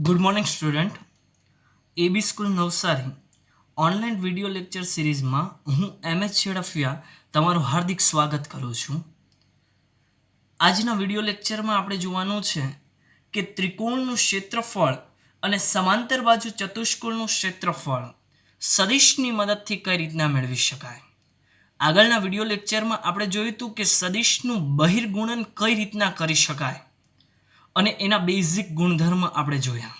Good morning student. AB school Navsari online video lecture સિરીઝમાં હું MH છેડફિયા તમારું હાર્દિક સ્વાગત કરું છું. આજના વિડીયો લેક્ચરમાં આપણે જોવાનું છે કે ત્રિકોણનું ક્ષેત્રફળ અને સમાંતર બાજુ ચતુષ્કોણનું ક્ષેત્રફળ સદિશની મદદથી કઈ રીતના મેળવી શકાય. આગળના વિડીયો લેક્ચરમાં આપણે જોયું હતું કે સદિશનું બહિર્ગુણન કઈ રીતના કરી શકાય અને એના બેઝિક ગુણધર્મ આપણે જોયા.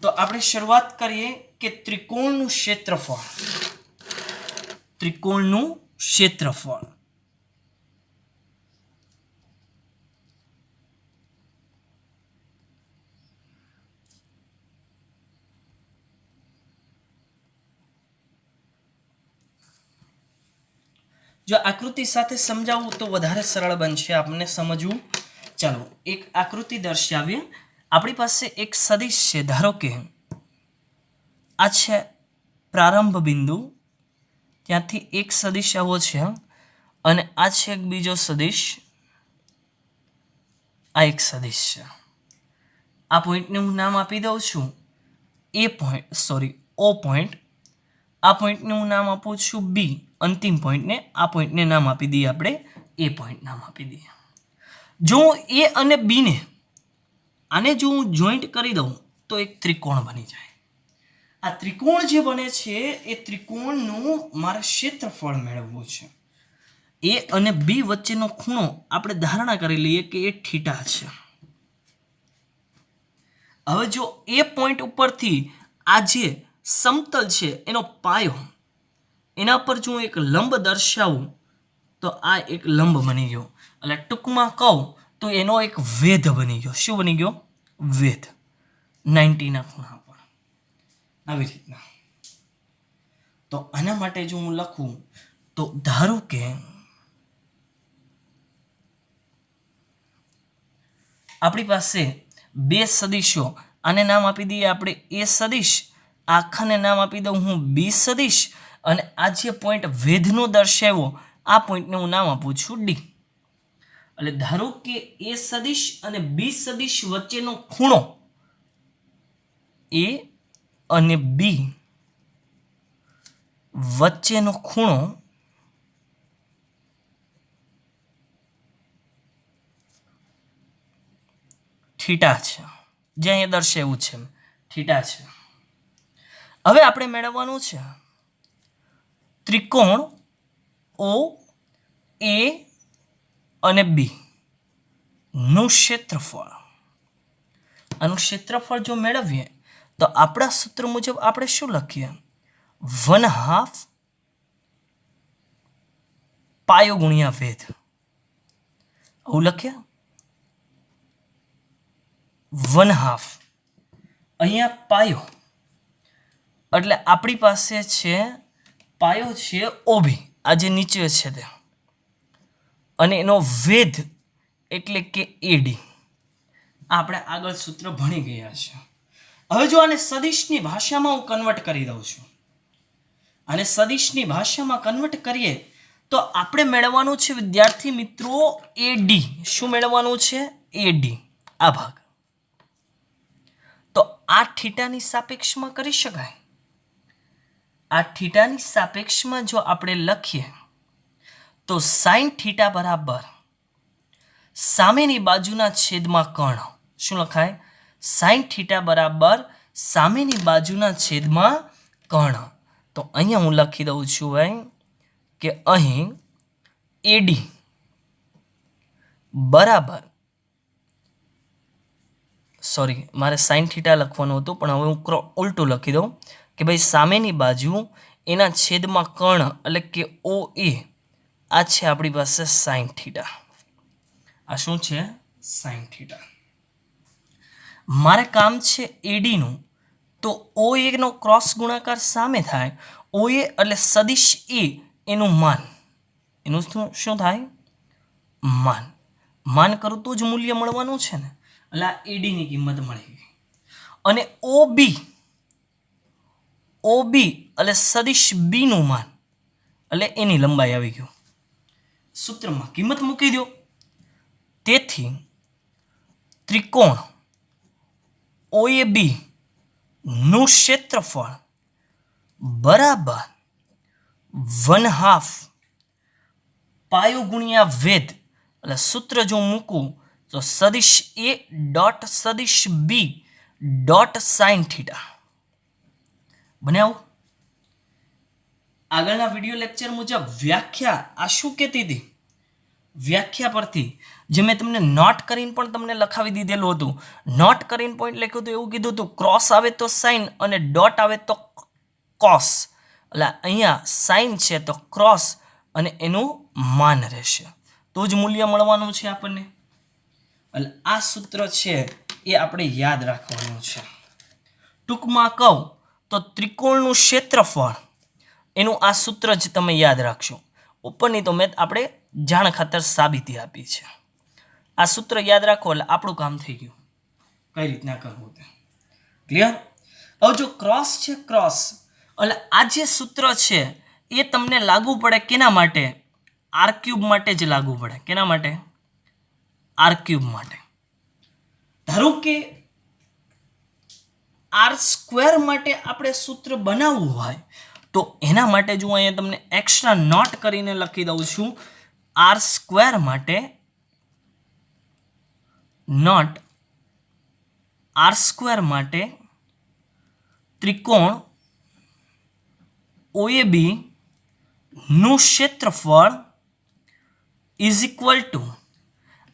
તો આપણે શરૂઆત કરીએ કે ત્રિકોણનું ક્ષેત્રફળ. ત્રિકોણનું ક્ષેત્રફળ જો આકૃતિ સાથે સમજાવું તો વધારે સરળ બનશે આપણને સમજવું. ચાલો એક આકૃતિ દર્શાવીએ. આપણી પાસે એક સદિશ છે. ધારો કે આ છે પ્રારંભ બિંદુ, ત્યાંથી એક સદિશ આવો છે અને આ છે એક બીજો સદિશ, આ એક સદિશ છે. આ પોઈન્ટને હું નામ આપી દઉં છું ઓ પોઈન્ટ. આ પોઈન્ટને હું નામ આપું છું બી. અંતિમ પોઈન્ટને આ પોઈન્ટને નામ આપી દઈએ આપણે એ પોઈન્ટ નામ આપી દઈએ. જો એ અને બીને આને જો હું જોઈન્ટ કરી દઉં તો એક ત્રિકોણ બની જાય. આ ત્રિકોણ જે બને છે એ ત્રિકોણનું મારે ક્ષેત્રફળ મેળવવું છે. એ અને બી વચ્ચેનો ખૂણો આપણે ધારણા કરી લઈએ કે એ થીટા છે. હવે જો એ પોઈન્ટ ઉપરથી આ જે સમતલ છે એનો પાયો, એના પર જો હું એક લંબ દર્શાવું તો આ એક લંબ બની ગયો. એટલે ટૂંકમાં કહું તો એનો એક વેધ બની ગયો. શું બની ગયો? વેધ. 90ના ખૂણા પર આવી રીતના. તો આના માટે જો હું લખું તો ધારો કે આપણી પાસે બે સદિશો, આને નામ આપી દઈએ આપણે એ સદિશ, આખાને નામ આપી દઉં હું બી સદિશ, અને આ જે પોઈન્ટ વેધનો દર્શાવ્યો આ પોઈન્ટને હું નામ આપું છું ડી. એટલે ધારો કે એ સદિશ અને બી સદિશ વચ્ચેનો ખૂણો એ અને બી વચ્ચેનો ખૂણો થીટા છે. જે અહીંયા દર્શાવ્યું છે થીટા છે. હવે આપણે મેળવવાનું છે ત્રિકોણ ઓ એ અને બી નું ક્ષેત્રફળ. આનું ક્ષેત્રફળ જો મેળવીએ તો આપણા સૂત્ર મુજબ આપણે શું લખીએ? 1/2 પાયો ગુણ્યા વેધ. આવું લખ્યા 1/2. અહીંયા પાયો એટલે આપણી પાસે છે પાયો છે ઓબી, આ જે નીચે છે તે, અને એનો વેધ એટલે કે એડી. આપણે આગળ સૂત્ર ભણી ગયા છે. હવે જો આને સદિશની ભાષામાં હું કન્વર્ટ કરી દઉં છું, આને સદિશની ભાષામાં કન્વર્ટ કરીએ તો આપણે મેળવવાનું છે વિદ્યાર્થી મિત્રો એડી. શું મેળવવાનું છે? એડી. આ ભાગ. તો આ થીટાની સાપેક્ષમાં કરી શકાય. આ થીટાની સાપેક્ષમાં જો આપણે લખીએ તો સાઈન થીટા બરાબર સામેની બાજુના છેદમાં કર્ણ. શું લખાય? સાઈન થીટા બરાબર સામેની બાજુના છેદમાં કર્ણ. તો અહીંયા હું લખી દઉં છું ભાઈ કે અહીં એડી બરાબર, મારે સાઈન થીટા લખવાનું હતું પણ હવે હું ઉલટું લખી દઉં કે ભાઈ સામેની બાજુ એના છેદમાં કર્ણ એટલે કે ઓ એ, આ છે આપણી પાસે સાઈન થીટા. આ શું છે? Sine theta. મારે કામ છે એડીનું, તો ઓ એનો ક્રોસ ગુણાકાર સામે થાય. ઓ એ એટલે સદિશ એ, એનું માન, એનું શું થાય? માન. માન કરું તો જ મૂલ્ય મળવાનું છે ને. એટલે આ એડીની કિંમત મળી ગઈ. અને ઓ બી એટલે સદિશ બીનું માન એટલે એની લંબાઈ આવી ગયું. સૂત્રમાં કિંમત મૂકી દો. તેથી ત્રિકોણ OAB નું ક્ષેત્રફળ બરાબર 1/2 પાયો ગુણ્યા વેધ, એટલે સૂત્ર જો મૂકું તો સદિશ A ડોટ સદિશ B ડોટ સાઇન થીટા બને આવું. આગળના વિડીયો લેક્ચર મુજબ વ્યાખ્યા આ શું કહેતી હતી? વ્યાખ્યા પરથી જે મેં તમને નોટ કરીને પણ તમને લખાવી દીધેલું હતું. નોટ કરીને પોઈન્ટ લખ્યું હતું, એવું કીધું હતું ક્રોસ આવે તો સાઇન અને ડોટ આવે તો કોસ. એટલે અહીંયા સાઇન છે તો ક્રોસ અને એનું માન રહેશે, તો જ મૂલ્ય મળવાનું છે આપણને. એટલે આ સૂત્ર છે એ આપણે યાદ રાખવાનું છે. ટૂંકમાં કહું તો ત્રિકોણનું ક્ષેત્રફળ એનું આ સૂત્ર જ તમે યાદ રાખશો. ઉપરની તો મેં આપણે જાણ ખાતર સાબિતી આપી છે. આ સૂત્ર યાદ રાખો એટલે આપણું કામ થઈ ગયું. કઈ રીતના કરવું તે ક્લિયર. હવે જો ક્રોસ છે, ક્રોસ એટલે આ જે સૂત્ર છે એ તમને લાગુ પડે કેના માટે? આર ક્યુબ માટે જ લાગુ પડે. કેના માટે? આર ક્યુબ માટે. ધારો કે આર સ્ક્વેર માટે આપણે સૂત્ર બનાવવું હોય તો એના માટે જો અહીંયા તમને એક્સ્ટ્રા નોટ કરીને લખી દઉં છું. આર સ્ક્વેર માટે નોટ આર સ્ક્વેર માટે ત્રિકોણ OAB નું ક્ષેત્રફળ ઇઝ ઇક્વલ ટુ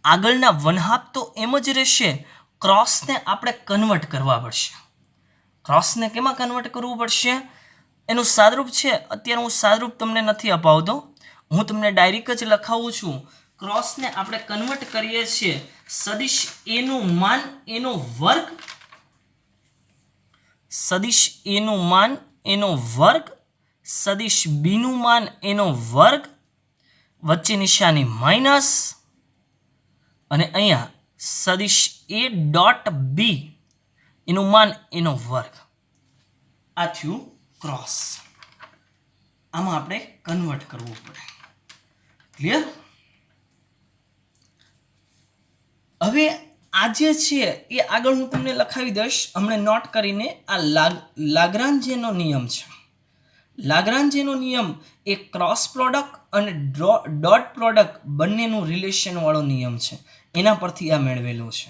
આગળના 1/2 તો એમ જ રહેશે. ક્રોસને આપણે કન્વર્ટ કરવા પડશે. ક્રોસને કેમાં કન્વર્ટ કરવું પડશે? એનું સાદરૂપ છે, અત્યારે હું સાદરૂપ તમને નથી અપાવતો, હું તમને ડાયરેક્ટ જ લખાવું છું. ક્રોસને આપણે કન્વર્ટ કરીએ છીએ સદિશ A નું માન એનો વર્ગ, સદિશ A નું માન એનો વર્ગ, સદિશ B નું માન એનો વર્ગ, વચ્ચે નિશાની માઇનસ, અને અહીંયા સદિશ A ડોટ B એનું માન એનો વર્ગ. આ થયું ક્રોસ. આમાં આપણે કન્વર્ટ કરવું પડે. ક્લિયર. હવે આ જે છે એ આગળ હું તમને લખાવી દઈશ હમણાં નોટ કરીને. આ લાગ્રાન્જેનો નિયમ છે. લાગ્રાન્જેનો નિયમ એ ક્રોસ પ્રોડક્ટ અને ડોટ પ્રોડક્ટ બંનેનું રિલેશન વાળો નિયમ છે. એના પરથી આ મેળવેલું છે.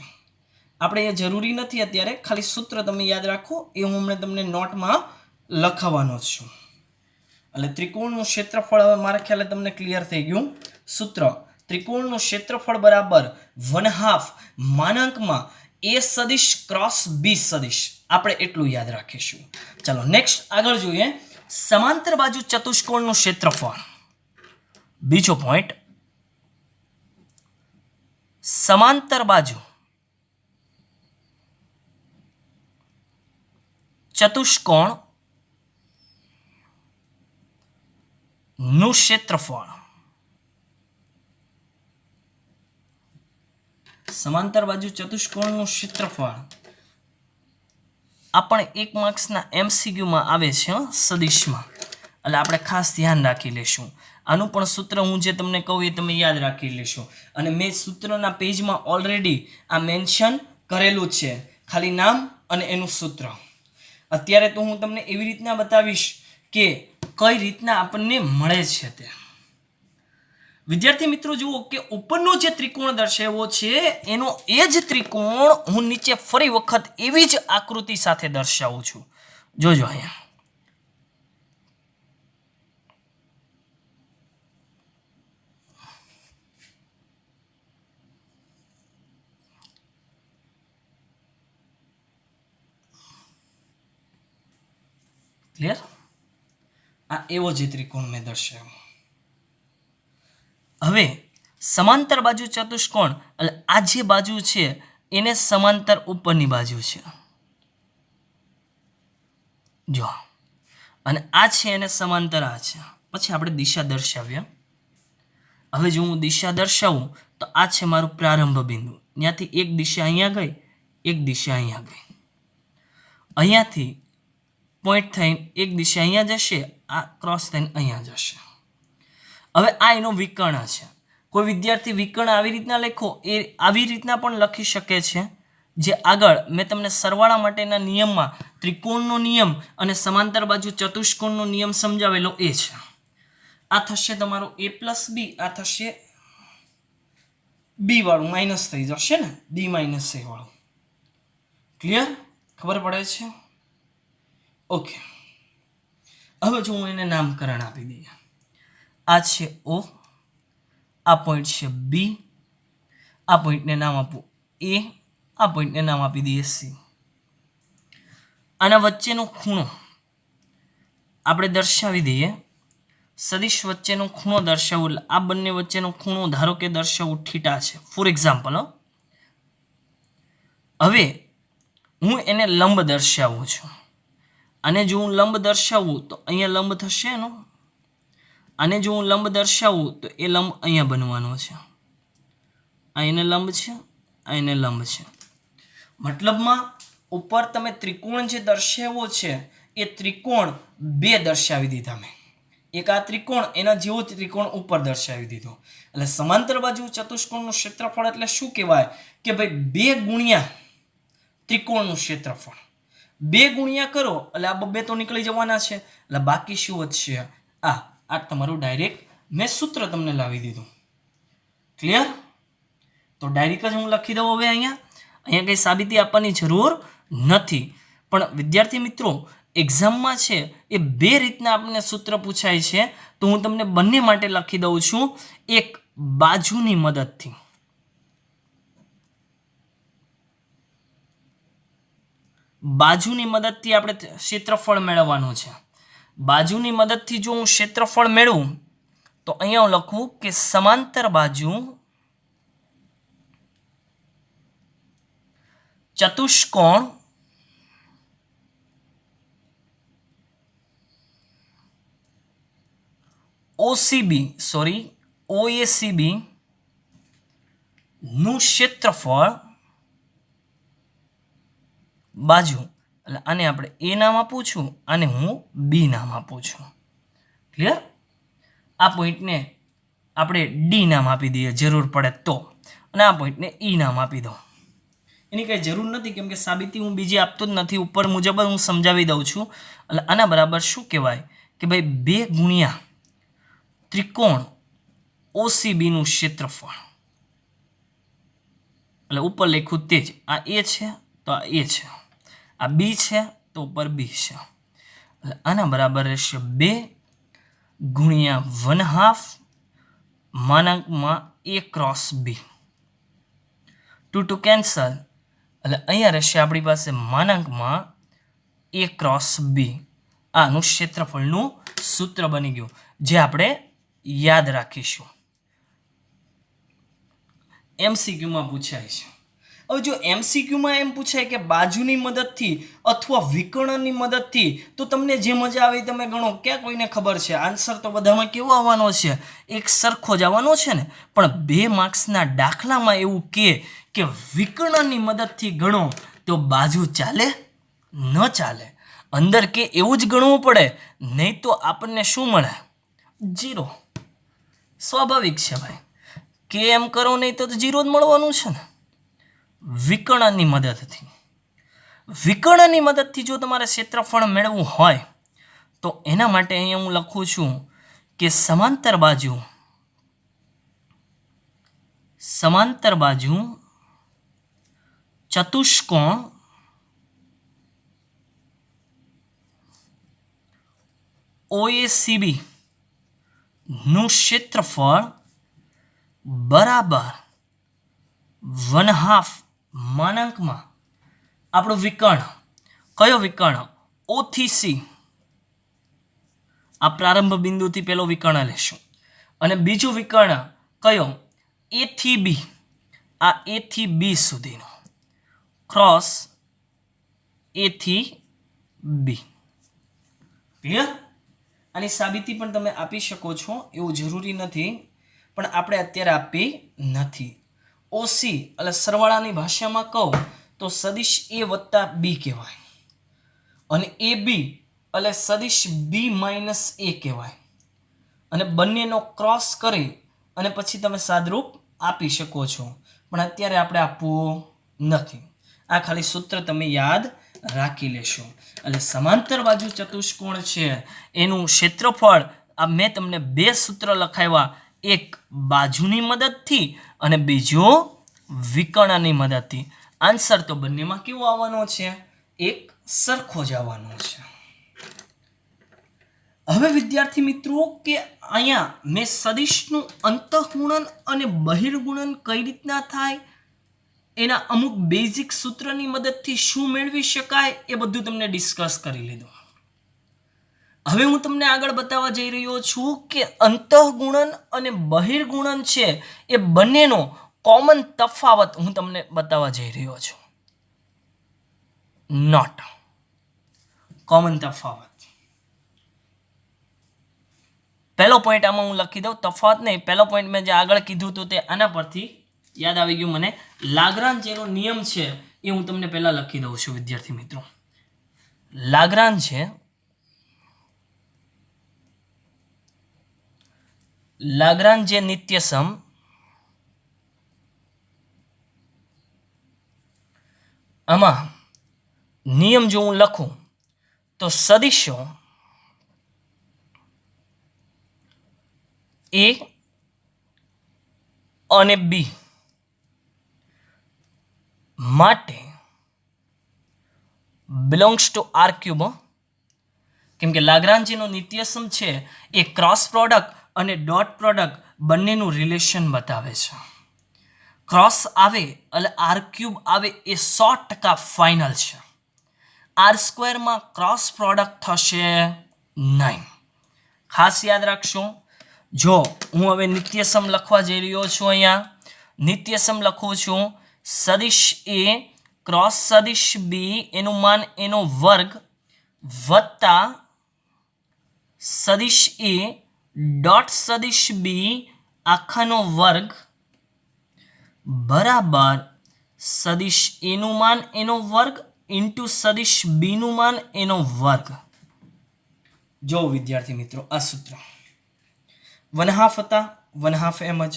આપણે એ જરૂરી નથી અત્યારે, ખાલી સૂત્ર તમે યાદ રાખો, એ હું હમણાં તમને નોટમાં લખાવવાનો જ છું. એટલે ત્રિકોણનું ક્ષેત્રફળ હવે મારા ખ્યાલે તમને ક્લિયર થઈ ગયું. સૂત્ર ત્રિકોણનું ક્ષેત્રફળ બરાબર 1/2 માનાંકમાં A સદિશ ક્રોસ B સદિશ. આપણે એટલું યાદ રાખીશું. ચાલો નેક્સ્ટ આગળ જોઈએ. સમાંતર બાજુ ચતુષ્કોણનું ક્ષેત્રફળ. બીજો પોઈન્ટ, સમાંતર બાજુ ચતુષ્કોણ નું ક્ષેત્રફળ. સમાંતર બાજુ ચતુષ્કોણનું ક્ષેત્રફળ આ પણ 1 માર્ક્સના MCQમાં આવે છે સદિશમાં, એટલે આપણે ખાસ ધ્યાન રાખી લેશું. આનું પણ સૂત્ર હું જે તમને કહું એ તમે યાદ રાખી લેશો. અને મેં સૂત્રના પેજમાં ઓલરેડી આ મેન્શન કરેલું છે, ખાલી નામ અને એનું સૂત્ર. અત્યારે તો હું તમને એવી રીતના બતાવીશ કે કઈ રીતના આપણને મળે છે તે. વિદ્યાર્થી મિત્રો જુઓ કે ઉપરનો જે ત્રિકોણ દર્શાવ્યો છે એનો એ જ ત્રિકોણ હું નીચે ફરી વખત એવી જ આકૃતિ સાથે દર્શાવું છું. જોજો અહીંયા. ક્લિયર. આ એવો જ ત્રિકોણ મેં દર્શાવ્યો. હવે સમાંતર બાજુ ચતુષ્કોણ એટલે આ જે બાજુ છે એને સમાંતર ઉપરની બાજુ છે, જો, અને આ છે એને સમાંતર આ છે. પછી આપણે દિશા દર્શાવ્યા. હવે જો હું દિશા દર્શાવું તો આ છે મારું પ્રારંભ બિંદુ. ત્યાંથી એક દિશા અહીંયા ગઈ, એક દિશા અહીંયા ગઈ. અહીંયાથી પોઈન્ટ થઈને એક દિશા અહીંયા જશે, આ ક્રોસ થઈને અહીંયા જશે. હવે આ એનો વિકર્ણ છે. કોઈ વિદ્યાર્થી વિકર્ણ આવી રીતના લખો એ આવી રીતના પણ લખી શકે છે, જે આગળ મેં તમને સરવાળા માટેના નિયમમાં ત્રિકોણનો નિયમ અને સમાંતર બાજુ ચતુષ્કોણનો નિયમ સમજાવેલો એ છે. આ થશે તમારો a પ્લસ બી, આ થશે બી વાળું માઇનસ થઈ જશે ને, બી માઇનસ એ વાળું. ક્લિયર? ખબર પડે છે? ઓકે. હવે જો હું એને નામકરણ આપી દઈએ, આ છે ઓ, આ પોઈન્ટ છે બી, આ પોઈન્ટને નામ આપું એ, આ પોઈન્ટને નામ આપી દઈએ સી. આના વચ્ચેનો ખૂણો આપણે દર્શાવી દઈએ, સદિશ વચ્ચેનો ખૂણો દર્શાવું, આ બંને વચ્ચેનો ખૂણો ધારો કે દર્શાવું થીટા છે ફોર એક્ઝામ્પલ. હવે હું એને લંબ દર્શાવું છું, અને જો હું લંબ દર્શાવું તો અહીંયા લંબ થશે એનો, અને જો હું લંબ દર્શાવું તો એ લંબ અહીંયા બનવાનો છે. આ એને લંબ છે, આ એને લંબ છે. મતલબમાં ઉપર તમે ત્રિકોણ જે દર્શાવ્યો છે એ ત્રિકોણ બે દર્શાવી દીધા મેં. એક આ ત્રિકોણ, એના જેવો ત્રિકોણ ઉપર દર્શાવી દીધો. એટલે સમાંતર બાજુ ચતુષ્કોણનું ક્ષેત્રફળ એટલે શું કહેવાય કે ભાઈ 2 ગુણ્યા ત્રિકોણનું ક્ષેત્રફળ. 2 ગુણ્યા કરો એટલે આ 2 તો નીકળી જવાના છે, એટલે બાકી શું વધશે? આ તમારું ડાયરેક્ટ મેં સૂત્ર તમને લાવી દીધું. ક્લિયર? તો ડાયરેક્ટ જ હું લખી દઉં. હવે અહીંયા કંઈ સાબિતી આપવાની જરૂર નથી. પણ વિદ્યાર્થી મિત્રો, એક્ઝામમાં છે એ 2 રીતના આપણને સૂત્ર પૂછાય છે, તો હું તમને બંને માટે લખી દઉં છું. એક બાજુની મદદથી, બાજુની મદદથી આપણે ક્ષેત્રફળ મેળવવાનું છે. બાજુની મદદથી જો હું ક્ષેત્રફળ મેળવું તો અહીંયા હું લખું કે સમાંતર બાજુ ચતુષ્કોણ OACB નું ક્ષેત્રફળ બાજુ, એટલે આને આપણે એ નામ આપું છું, આને હું બી નામ આપું છું. ક્લિયર? આ પોઈન્ટને આપણે ડી નામ આપી દઈએ જરૂર પડે તો, અને આ પોઈન્ટને ઈ નામ આપી દો. એની કંઈ જરૂર નથી, કેમ કે સાબિતી હું બીજી આપતો જ નથી, ઉપર મુજબ હું સમજાવી દઉં છું. એટલે આના બરાબર શું કહેવાય કે ભાઈ 2 ગુણ્યા ત્રિકોણ OCBનું ક્ષેત્રફળ. એટલે ઉપર લખ્યું તે જ, આ એ છે તો આ એ છે, આ બી છે તો ઉપર બી છે. એટલે આના બરાબર રહેશે 2 ગુણ્યા 1/2 માનાંકમાં a ક્રોસ બી. 2 કેન્સલ, એટલે અહીંયા રહેશે આપણી પાસે માનાંકમાં a ક્રોસ બી. આનું ક્ષેત્રફળનું સૂત્ર બની ગયું, જે આપણે યાદ રાખીશું. MCQમાં પૂછાય છે. હવે જો MCQમાં એમ પૂછાય કે બાજુની મદદથી અથવા વિકર્ણની મદદથી, તો તમને જે મજા આવે તમે ગણો. ક્યાં કોઈને ખબર છે? આન્સર તો બધામાં કેવો આવવાનો છે? એક સરખો જ આવવાનો છે ને. પણ 2 માર્ક્સના દાખલામાં એવું કે વિકર્ણની મદદથી ગણો તો બાજુ ચાલે ન ચાલે? અંદર કે એવું જ ગણવું પડે, નહીં તો આપણને શું મળે? 0. સ્વાભાવિક છે ભાઈ, કે એમ કરો નહીં તો 0 જ મળવાનું છે ને. વિકર્ણની મદદથી જો તમારે ક્ષેત્રફળ મેળવવું હોય તો એના માટે અહીંયા હું લખું છું કે સમાંતર બાજુ ચતુષ્કોણ OACB નું ક્ષેત્રફળ બરાબર 1/2 માનાંકમાં આપણું વિકર્ણ. કયો વિકર્ણ? O થી C. આ પ્રારંભ બિંદુથી પેલો વિકર્ણ લેશું. અને બીજું વિકર્ણ કયો? A થી B. આ A થી B સુધીનો ક્રોસ A થી B. ક્લિયર? આની સાબિતી પણ તમે આપી શકો છો, એવું જરૂરી નથી, પણ આપણે અત્યારે આપી નથી. OC એટલે સરવાળાની ભાષામાં કહું તો સદિશ A વત્તા B કહેવાય, અને AB એટલે સદિશ B માઇનસ A કહેવાય. અને બંનેનો ક્રોસ કરી અને પછી તમે સાદરૂપ આપી શકો છો, પણ અત્યારે આપણે આપવું નથી. આ ખાલી સૂત્ર તમે યાદ રાખી લેશો. એટલે સમાંતર બાજુ ચતુષ્કોણ છે એનું ક્ષેત્રફળ આ મેં તમને બે સૂત્ર લખાવ્યા, એક બાજુની મદદથી અને બીજો વિકર્ણની મદદથી. આન્સર તો બંનેમાં કેવો આવવાનો છે? એક સરખો જ આવવાનો છે. હવે વિદ્યાર્થી મિત્રો કે અહીંયા મેં સદિશનું અંતઃગુણન અને બહિર્ગુણન કઈ રીતના થાય એના અમુક બેઝિક સૂત્રની મદદથી શું મેળવી શકાય એ બધું તમને ડિસ્કસ કરી લીધું. હવે હું તમને આગળ બતાવવા જઈ રહ્યો છું કે અંતઃગુણન અને બહિર્ગુણન છે એ બંનેનો કોમન તફાવત હું તમને બતાવવા જઈ રહ્યો છું. નોટ કોમન તફાવત. પહેલો પોઈન્ટ આમાં હું લખી દઉં, તફાવત નહીં, પહેલો પોઈન્ટ મેં જે આગળ કીધું હતું તે આના પરથી યાદ આવી ગયું મને. લાગ્રાન્જેનો નિયમ છે એ હું તમને પહેલા લખી દઉં છું વિદ્યાર્થી મિત્રો. લાગ્રાન્જે નિત્યસમ આમાં નિયમ જો હું લખું તો સદિશો A અને B માટે બિલોંગ્સ ટુ R ક્યુબ. કેમ કે લાગ્રાન્જેનો નિત્યસમ છે એ ક્રોસ પ્રોડક્ટ અને ડોટ પ્રોડક્ટ બંનેનું રિલેશન બતાવે છે. ક્રોસ આવે એટલે R ક્યુબ આવે એ 100% ફાઇનલ છે. R² માં ક્રોસ પ્રોડક્ટ થશે નહીં. ખાસ યાદ રાખશો. જો હું હવે નિત્યસમ લખવા જઈ રહ્યો છું, અહીંયા નિત્યસમ લખું છું સદિશ A ક્રોસ સદિશ B એનું માન એનો વર્ગ વત્તા સદિશ A ડોટ સદિશ B આખાનો વર્ગ બરાબર સદિશ A નું માન એનો વર્ગ ઇન્ટુ સદિશ B નું માન એનો વર્ગ. જો વિદ્યાર્થી મિત્રો આ સૂત્ર 1/2 હતા, 1/2 એમ જ.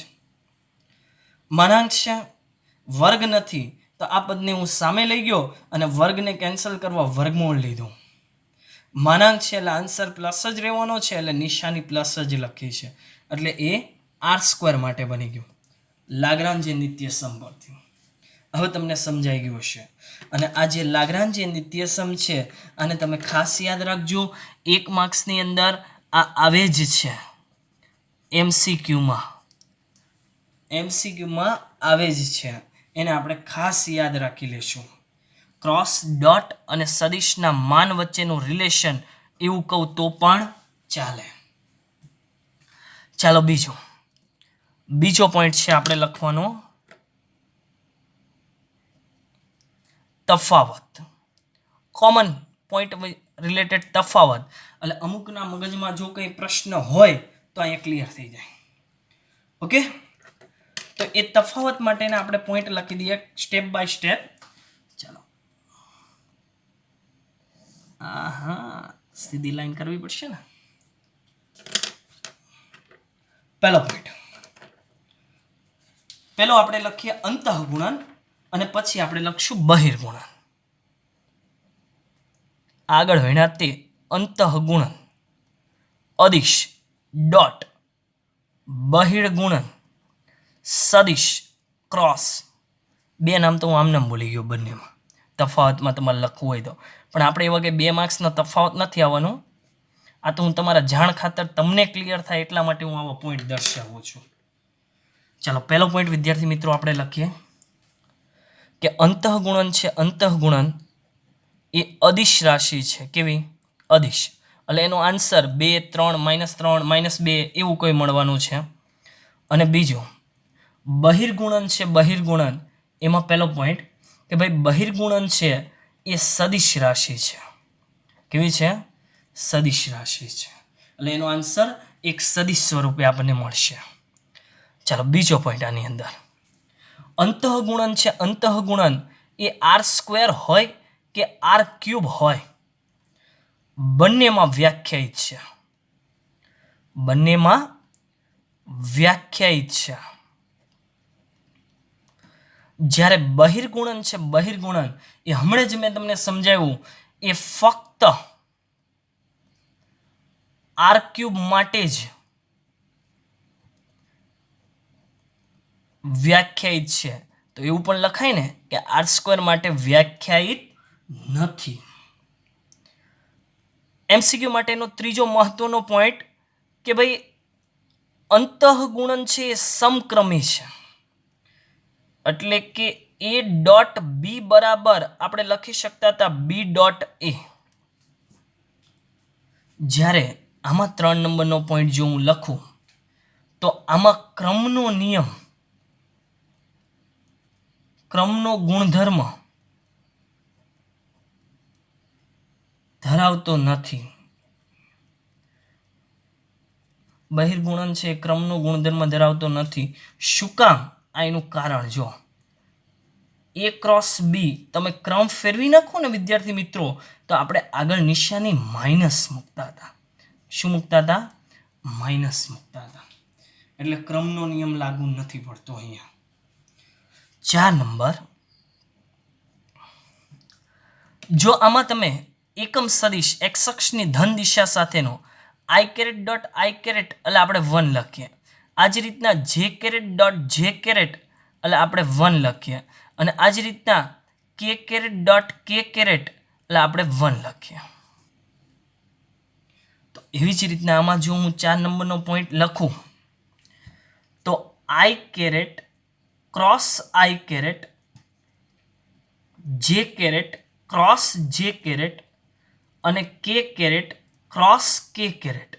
માનાંક છે, વર્ગ નથી તો આ પદને હું સામે લઈ ગયો અને વર્ગને કેન્સલ કરવા વર્ગમૂળ લીધું. માનાંક છે એટલે આન્સર પ્લસ જ રહેવાનો છે એટલે નિશાની પ્લસ જ લખી છે એટલે એ R² માટે બની ગયું લાગ્રાન્જે નિત્યસમ પરથી. હવે તમને સમજાઈ ગયું હશે. અને આ જે લાગ્રાન્જે નિત્યસમ છે આને તમે ખાસ યાદ રાખજો. 1 માર્ક્સની અંદર આ આવે જ છે. MCQમાં આવે જ છે. એને આપણે ખાસ યાદ રાખી લેશું. ક્રોસ ડોટ અને સદિશના માન વચ્ચેનું રિલેશન એવું કહું તો પણ ચાલે. ચાલો બીજો પોઈન્ટ છે આપણે લખવાનો તફાવત. કોમન પોઈન્ટ રિલેટેડ તફાવત એટલે અમુકના મગજમાં જો કંઈ પ્રશ્ન હોય તો અહીંયા ક્લિયર થઈ જાય. ઓકે, તો એ તફાવત માટેના આપણે પોઈન્ટ લખી દઈએ સ્ટેપ બાય સ્ટેપ. ચાલો, સીધી લાઈન કરવી પડશે ને. પહેલો પોઈન્ટ, પહેલો આપણે લખીએ અંતઃગુણન અને પછી આપણે લખશું બહિર્ગુણન. આગળ ભણ્યા તે અંતઃગુણન અદિશ ડોટ બહિર્ગુણન સદિશ ક્રોસ. બે નામ તો હું આમ નામ બોલી ગયો બંનેમાં. તફાવતમાં તમારે લખવું હોય તો પણ આપણે એવા કે 2 માર્ક્સનો તફાવત નથી આવવાનું. આ તો હું તમારા જાણ ખાતર તમને ક્લિયર થાય એટલા માટે હું આવો પોઈન્ટ દર્શાવું છું. ચાલો પહેલો પોઈન્ટ વિદ્યાર્થી મિત્રો આપણે લખીએ કે અંતઃગુણન છે. અંતઃગુણન એ અદિશ રાશિ છે. કેવી? અદિશ. એટલે એનો આન્સર 2, 3, -3, -2 એવું કોઈ મળવાનું છે. અને બીજું બહિર્ગુણન છે. બહિર્ગુણન એમાં પહેલો પોઈન્ટ કે ભાઈ બહિર્ગુણન છે એ સદિશ રાશિ છે. કેવી છે? સદિશ રાશિ છે. એટલે એનો આન્સર એક સદિશ સ્વરૂપે આપણને મળશે. ચાલો બીજો પોઈન્ટ આની અંદર અંતઃગુણન છે. અંતઃગુણન એ R² હોય કે R³ હોય બંનેમાં વ્યાખ્યાયિત છે. બંનેમાં વ્યાખ્યાયિત છે. જ્યારે બહિર્ગુણન છે, બહિર્ગુણન એ હમણાં જ મેં તમને સમજાવ્યું, એ ફક્ત આર ક્યુબ માટે જ વ્યાખ્યાયિત છે. તો એવું પણ લખાય ને કે આર સ્ક્વેર માટે વ્યાખ્યાયિત નથી. એમસીક્યુ માટેનો ત્રીજો મહત્વનો પોઈન્ટ કે ભાઈ અંતઃગુણન છે એ સમક્રમી છે, એટલે કે એ ડોટ બી બરાબર આપણે લખી શકતા હતા બી ડોટ એ. જ્યારે આમાં 3 નંબરનો પોઈન્ટ જો હું લખું તો આમાં ક્રમનો નિયમ, ક્રમનો ગુણધર્મ ધરાવતો નથી. બહિર્ગુણન છે ક્રમનો ગુણધર્મ ધરાવતો નથી. શું કામ? આ એનું કારણ જો એ ક્રોસ બી તમે ક્રમ ફેરવી નાખો ને વિદ્યાર્થી મિત્રો, તો આપણે આગળ નિશાની માઇનસ મૂકતા હતા. શું મૂકતા હતા? માઇનસ મૂકતા હતા. એટલે ક્રમનો નિયમ લાગુ નથી પડતો અહીંયા. 4 નંબર, જો આમાં તમે એકમ સદિશ એક્સ અક્ષની ધન દિશા સાથેનો આઈ કેરેટ ડોટ આઈ કેરેટ એટલે આપણે 1 લખીએ. આ જ રીતના જે કેરેટ ડોટ જે કેરેટ એટલે આપણે 1 લખીએ. અને આ જ રીતના કે કેરેટ ડોટ કે કેરેટ એટલે આપણે 1 લખીએ. તો એવી જ રીતના આમાં જો હું 4 નંબરનો પોઈન્ટ લખું તો આઈ કેરેટ ક્રોસ આઈ કેરેટ, જે કેરેટ ક્રોસ જે કેરેટ અને કે કેરેટ ક્રોસ કે કેરેટ.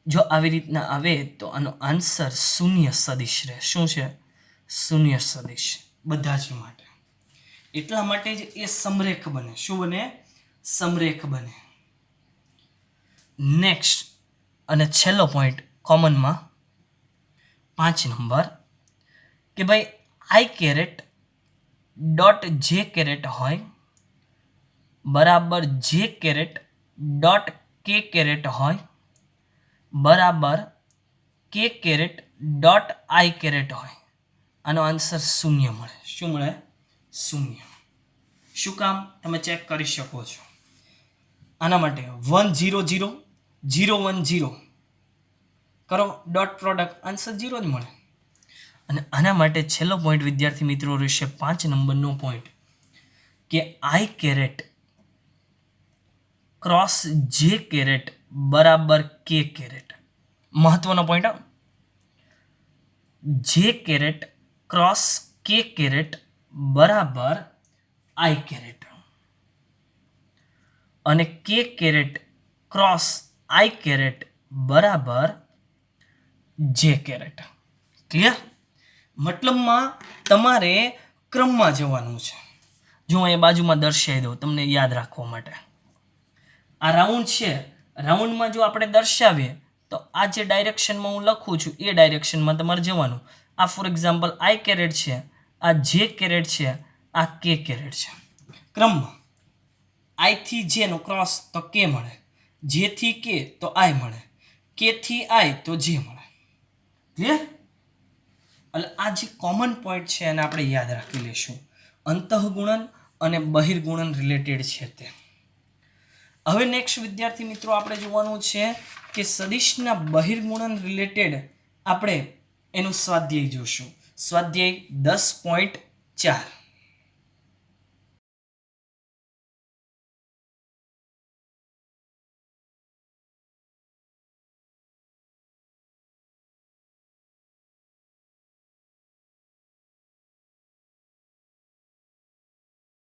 જો આવી રીતના આવે તો આનો આન્સર શૂન્ય સદિશ રહે. શું છે? શૂન્ય સદિશ બધા જ માટે. એટલા માટે જ એ સમરેખ બને. શું બને? સમરેખ બને. નેક્સ્ટ અને છેલ્લો પોઈન્ટ કોમનમાં 5 નંબર કે ભાઈ આઈ કેરેટ ડોટ જે કેરેટ હોય બરાબર જે કેરેટ ડોટ કે કેરેટ હોય બરાબર કે કેરેટ ડોટ આઈ કેરેટ હોય. આનો આન્સર શૂન્ય મળે. શું મળે? શૂન્ય. શું કામ? તમે ચેક કરી શકો છો. આના માટે 1 0 0 0 1 0 કરો ડોટ પ્રોડક્ટ, આન્સર 0 જ મળે. અને આના માટે છેલ્લો પોઈન્ટ વિદ્યાર્થી મિત્રો રહેશે 5 નંબરનો પોઈન્ટ કે આઈ કેરેટ ક્રોસ જે કેરેટ બરાબર કે કેરેટ. મહત્વનો પોઈન્ટ, જે કેરેટ ક્રોસ કે કેરેટ બરાબર આઈ કેરેટ અને કે કેરેટ ક્રોસ આઈ કેરેટ બરાબર જે કેરેટ. ક્લિયર? મતલબમાં તમારે ક્રમમાં જવાનું છે. જો અહીંયા બાજુમાં દર્શાવી દઉં તમને યાદ રાખવા માટે. આ રાઉન્ડ છે, રાઉન્ડમાં જો આપણે દર્શાવીએ તો આ જે ડાયરેક્શનમાં હું લખું છું એ ડાયરેક્શનમાં તમારે જવાનું. આ ફોર એક્ઝામ્પલ આઈ કેરેટ છે, આ જે કેરેટ છે, આ કે કેરેટ છે. ક્રમમાં આઈથી જેનો ક્રોસ તો કે મળે, જેથી કે તો આઈ મળે, કેથી આઈ તો જે મળે. ક્લિયર? એટલે આ જે કોમન પોઈન્ટ છે એને આપણે યાદ રાખી લઈશું. અંતઃગુણન અને બહિર્ગુણન રિલેટેડ છે તે. હવે નેક્સ્ટ વિદ્યાર્થી મિત્રો આપણે જોવાનું છે કે સદિશના બહિર્ગુણન રિલેટેડ આપણે એનું સ્વાધ્યાય જોશું. સ્વાધ્યાય 10.4